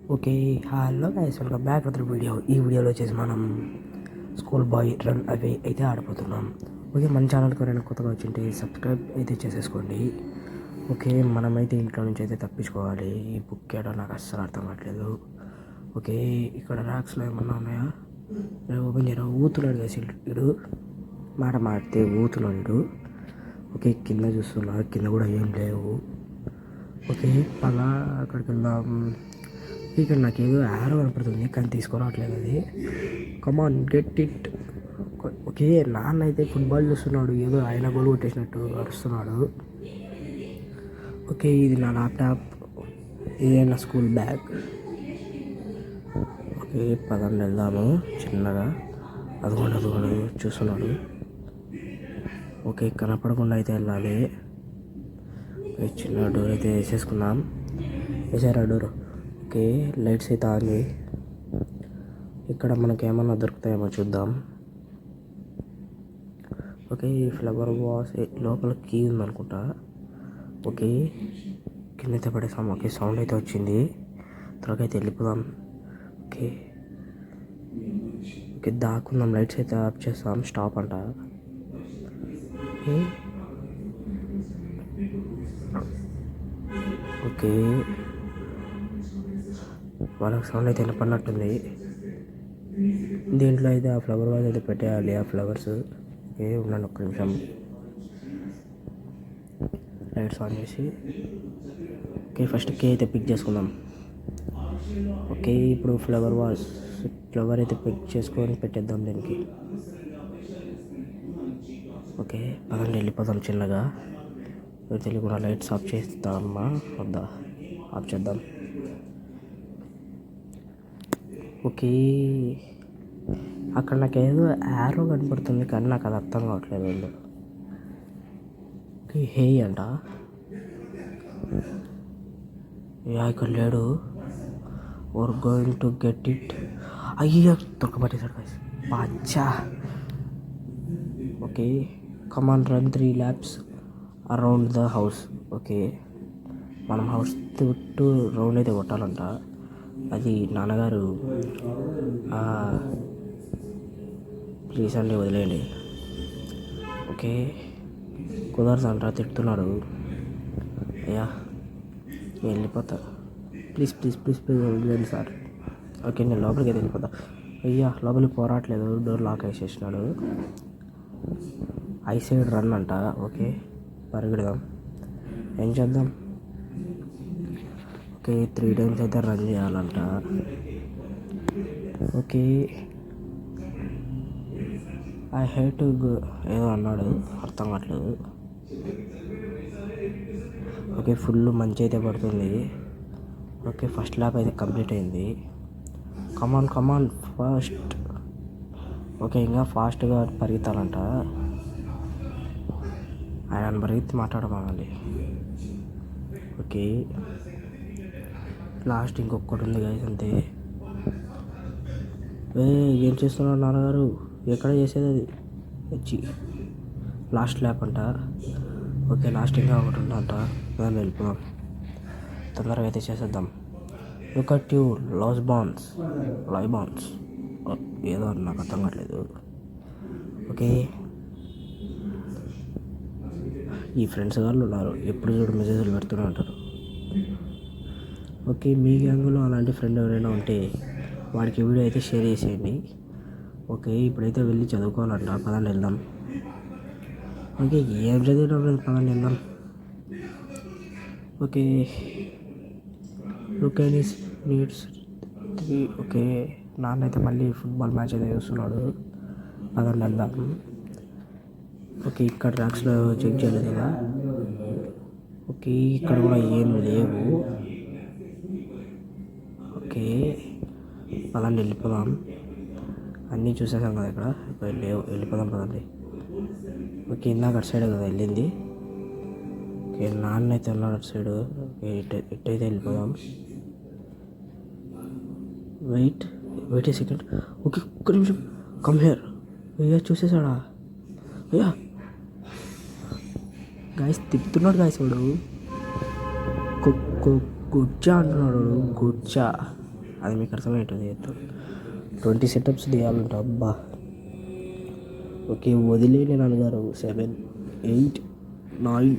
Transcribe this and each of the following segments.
Okay. Hello guys, welcome back to the video. ఈ వీడియోలో వచ్చేసి మనం స్కూల్ బాయ్ రన్ అవి అయితే ఆడిపోతున్నాం. ఓకే, మన ఛానల్కి ఎవరైనా కొత్తగా వచ్చింటే సబ్స్క్రైబ్ అయితే చేసేసుకోండి. ఓకే, మనమైతే ఇంట్లో నుంచి అయితే తప్పించుకోవాలి. ఈ బుక్ ఏడో నాకు అస్సలు అర్థం కావట్లేదు. ఓకే, ఇక్కడ ర్యాక్స్లో ఏమన్నా ఉన్నాయా? ఓపెన్ చేయరా? ఊతున్నాడు గైస్ వీడు, మాట మాడితే ఊతున్నాడు. ఓకే, కింద చూస్తున్నా, కింద కూడా ఏం లేవు. ఓకే, అలా అక్కడికి వెళ్దాం. ఇక్కడ నాకేదో యారో కనపడుతుంది కానీ తీసుకురావట్లేదు అది. Come on get it. ఓకే, నాన్న అయితే ఫుట్బాల్ చూస్తున్నాడు, ఏదో ఆయన గోల్ కొట్టేసినట్టు అరుస్తున్నాడు. ఓకే, ఇది నా ల్యాప్టాప్, ఇదే నా స్కూల్ బ్యాగ్. ఓకే, పదండి వెళ్దాము చిన్నగా. అదిగోండి చూస్తున్నాడు. ఓకే, కనపడకుండా అయితే వెళ్ళాలి. చిన్న డోర్ అయితే వేసేసుకుందాం. వేసారా డోర్? ఓకే, లైట్స్ అయితే ఆన్ చేయి. ఇక్కడ మనకి ఏమన్నా దొరుకుతాయేమో చూద్దాం. ఓకే, ఈ ఫ్లవర్ వాస్ లోపల కీ ఉందనుకుంటా. ఓకే, కింద అయితే పడేసాం. ఓకే, సౌండ్ అయితే వచ్చింది, త్వరగా అయితే వెళ్ళిపోదాం. ఓకే ఓకే దాక్కుందాం. లైట్స్ అయితే ఆఫ్ చేస్తాం. స్టాప్ అంట. ఓకే, వాళ్ళకి సౌండ్ అయితే వినపడినట్టుంది. దీంట్లో అయితే ఆ ఫ్లవర్ వాజ్ అయితే పెట్టేయాలి, ఆ ఫ్లవర్స్. ఓకే, ఉన్నాను ఒక్క నిమిషం. లైట్స్ ఆన్ చేసి ఓకే, ఫస్ట్ కే అయితే పిక్ చేసుకుందాం. ఓకే, ఇప్పుడు ఫ్లవర్ అయితే పిక్ చేసుకొని పెట్టేద్దాం దీనికి. ఓకే, పదండి వెళ్ళిపోదాం చిన్నగా. తెలియకుండా లైట్స్ ఆఫ్ చేస్తామా వద్దా? ఆఫ్ చేద్దాం. ఓకే, అక్కడ నాకు ఏదో యారో కనపడుతుంది కానీ నాకు అది అర్థం కావట్లేదు. వాళ్ళు ఓకే, హే అంట. ఇక్కడ లేడు. Or going to get it. అయ్యా, తొక్కబట్టేశాడు గైస్. బాచ్చా. Okay, come on run 3 laps around the house. Okay, మనం హౌస్ చుట్టూ రౌండ్ అయితే కొట్టాలంట. అది నాన్నగారు ప్లీజ్ అండి వదిలేయండి. ఓకే, కుదరదంట, తిడుతున్నాడు. అయ్యా వెళ్ళిపోతా, ప్లీజ్ వదిలేండి సార్. ఓకే, నేను లోపలికి అయితే వెళ్ళిపోతా. అయ్యా లోపలికి పోరాట్లేదు, డోర్ లాక్ వేసేసినాడు. ఐ సైడ్ రన్ అంట. ఓకే, పరిగెడదాం. ఏం చేద్దాం? ఓకే, 3 times అయితే రన్ చేయాలంట. ఓకే, ఐ హేట్ ఏదో అన్నాడు, అర్థం కావట్లేదు. ఓకే, ఫుల్ మంచి అయితే పడుతుంది. ఓకే, ఫస్ట్ ల్యాప్ అయితే కంప్లీట్ అయింది. Come on fast. ఓకే, ఇంకా ఫాస్ట్గా పరిగెత్తాలంట. ఆయన పరిగెత్తి మాట్లాడమాలి. ఓకే, లాస్ట్ ఇంకొకటి ఉంది గైస్, అంతే. ఏం చేస్తున్నారు నాన్నగారు? ఎక్కడ చేసేది అది? వచ్చి లాస్ట్ ల్యాప్ అంట. ఓకే, లాస్ట్ ఇంకా ఒకటి ఉందంట. దాన్ని వెళ్ళిపోదాం, తొందరగా అయితే చేసేద్దాం. లుక్ అట్ యూ లైవ్ బాన్స్ ఏదో నాకు అర్థం కావట్లేదు. ఓకే, ఈ ఫ్రెండ్స్ వాళ్ళు ఉన్నారు, ఎప్పుడు చూడు మెసేజ్లు పెడుతూనే ఉంటారు. ఓకే, మీ గ్యాంగ్లో అలాంటి ఫ్రెండ్ ఎవరైనా ఉంటే వాడికి వీడియో అయితే షేర్ చేసేయండి. ఓకే, ఇప్పుడైతే వెళ్ళి చదువుకోవాలంట. పదండి వెళ్దాం. ఓకే, ఏం చదివేటప్పుడు పదండి వెళ్దాం. Okay, look needs 3. ఓకే, నాన్న అయితే మళ్ళీ ఫుట్బాల్ మ్యాచ్ అయితే చూస్తున్నాడు. పదండి వెళ్దాం. ఓకే, ఇక్కడ ర్యాక్స్లో చెక్ చేయలేదు కదా. ఓకే, ఇక్కడ కూడా ఏం లేవు. ఓకే, పదండి వెళ్ళిపోదాం. అన్నీ చూసేసాం కదా ఇక్కడ, లేవు. వెళ్ళిపోదాం పదండి. ఓకే, ఇందాక అటు సైడ్ కదా వెళ్ళింది. ఓకే, నాన్న అయితే వెళ్ళాడు అటు సైడ్. ఓకే, ఇటైతే వెళ్ళిపోదాం. వెయిట్ ఏ సెకండ్. ఓకే, ఒక్క నిమిషం. Come here. అయ్యా చూసేసాడా? అయ్యా గాయస్, తిప్పుతున్నాడు గాయస్ వాడు. గుజ్జా అంటున్నాడు. గుజ్జా అది మీకు అర్థమయ్యేటది చేస్తాం. 20 సెటప్స్ తీయాలంట. అబ్బా ఓకే, వదిలేని నాన్నగారు 7, 8, 9,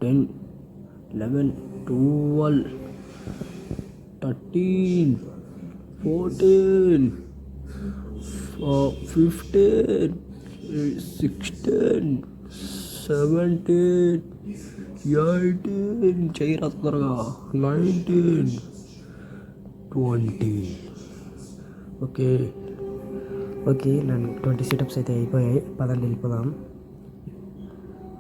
10, 11, 12, 13, 14, 15, 16, 17, 18 చేయరా త్వరగా, 19, 20. ఓకే నన్ను 20 సెటప్స్ అయితే అయిపోయాయి. పదండి వెళ్ళిపోదాం.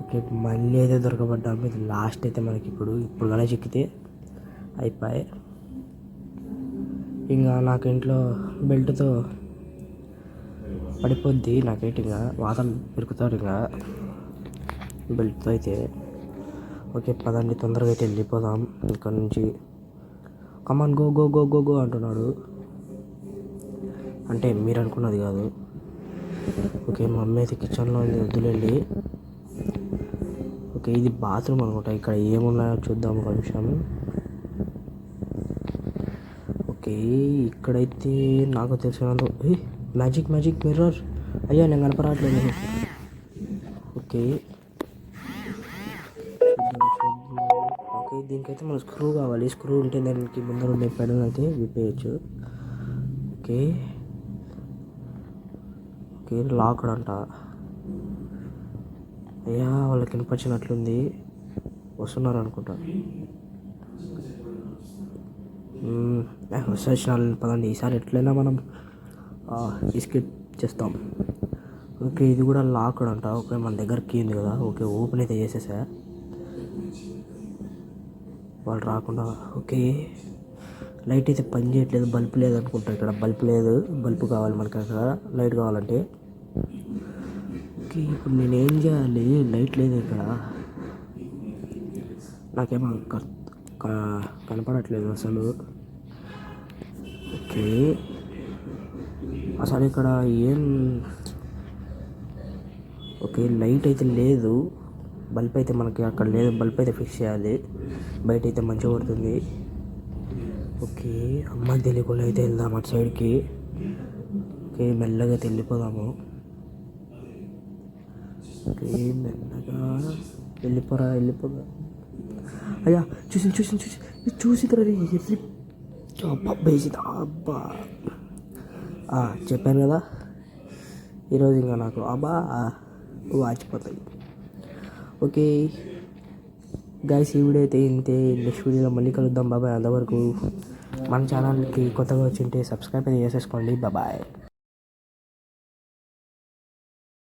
ఓకే, మళ్ళీ అయితే దొరకబడ్డాము. ఇది లాస్ట్ అయితే మనకి ఇప్పుడు కానీ చిక్కితే అయిపోయాయి. ఇంకా నాకు ఇంట్లో బెల్ట్తో పడిపోద్ది నాకైతే, ఇంకా వాతలు పెరుగుతారు ఇంకా బెల్ట్తో అయితే. ఓకే పదండి తొందరగా అయితే వెళ్ళిపోదాం ఇక్కడ నుంచి. Come on go go go go go అంటున్నాడు, అంటే మీరు అనుకున్నది కాదు. ఓకే మమ్మీ అయితే కిచెన్లో ఉంది, వద్దులేండి. ఓకే ఇది బాత్రూమ్ అనుకుంటా. ఇక్కడ ఏమున్నాయో చూద్దాం ఒక నిమిషం. ఓకే ఇక్కడైతే నాకు తెలిసినంత మ్యాజిక్ మిర్రర్. అయ్యా నేను కనపరాట్లేదు. ఓకే ఓకే దీనికైతే మనకు స్క్రూ కావాలి. స్క్రూ ఉంటే దానికి ముందర ఉండే పెడల్ అయితే విప్పేయచ్చు. ఓకే లాక్డ్ అంట. అయ్యా వాళ్ళకి వినిపించినట్లుంది, వస్తున్నారు అనుకుంటా. వచ్చిన పదండి, ఈసారి ఎట్లయినా మనం ఎస్కేప్ చేస్తాం. ఓకే ఇది కూడా లాక్డ్ అంట. ఓకే మన దగ్గర కీ ఉంది కదా. ఓకే ఓపెన్ అయితే చేసేసా, వాళ్ళు రాకుండా. ఓకే లైట్ అయితే పని చేయట్లేదు, బల్బ్ లేదు అనుకుంటా. ఇక్కడ బల్బ్ లేదు, బల్బ్ కావాలి మనకి, అక్కడ లైట్ కావాలంటే. ఓకే ఇప్పుడు నేనేం చేయాలి? లైట్ లేదు ఇక్కడ, నాకేమో కనపడట్లేదు అసలు. ఓకే అసలు ఇక్కడ ఏం, ఓకే లైట్ అయితే లేదు, బల్బ్ అయితే మనకి అక్కడ లేదు. బల్బ్ అయితే ఫిక్స్ చేయాలి, బయట అయితే మంచిగా పడుతుంది. ఓకే అమ్మకి తెలియకుండా అయితే వెళ్దాం అటు సైడ్కి. ఓకే మెల్లగా వెళ్ళిపోదాము. ఓకే మెల్లగా వెళ్ళిపోదా. అయ్యా చూసి అబ్బా బేసిదా. అబ్బా చెప్పాను కదా ఈరోజు ఇంకా నాకు అబ్బా వాచిపోతాయి. ఓకే గైస్ ఈ వీడియో అయితే ఇంతే. నెక్స్ట్ వీడియోలో మళ్ళీ కలుద్దాం. బాబాయ్. అంతవరకు మన ఛానల్కి కొత్తగా వచ్చింటే సబ్స్క్రైబ్ అయితే చేసేసుకోండి. బాబాయ్.